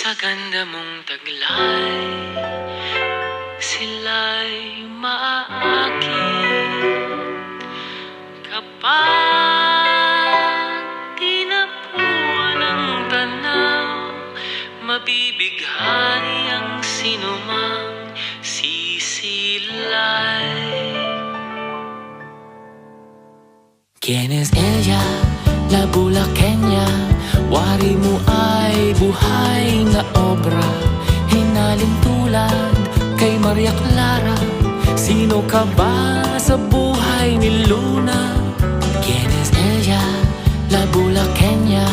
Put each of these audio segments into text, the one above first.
Sa ganda mong taglay, sila'y maaakit kapag tinapuan ng tanaw. Mabibighani ang sinumang sisilay. ¿Quién es ella? La Bulaqueña. Wari mo ay buhay na obra, hinaling tulad kay Maria Clara. Sino ka ba sa buhay ni Luna? ¿Quién es ella? La Bulaqueña.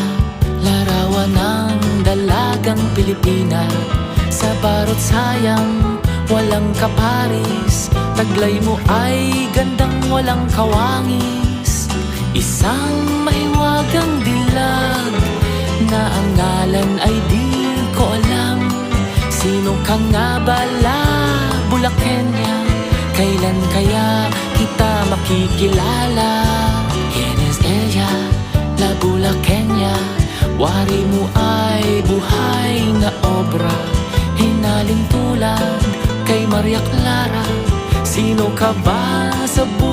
Larawan ng dalagang Pilipina. Sa barot sayang walang kaparis, taglay mo ay gandang walang kawangis. Isang mahiwagang dilag na ang ngalan ay di ko alam. Sino ka nga ba, La Bulaqueña? Kailan kaya kita makikilala? ¿Quién es ella? La Bulaqueña. Wari mo ay buhay na obra, hinaling tulad kay Maria Clara. Sino ka ba sa buhay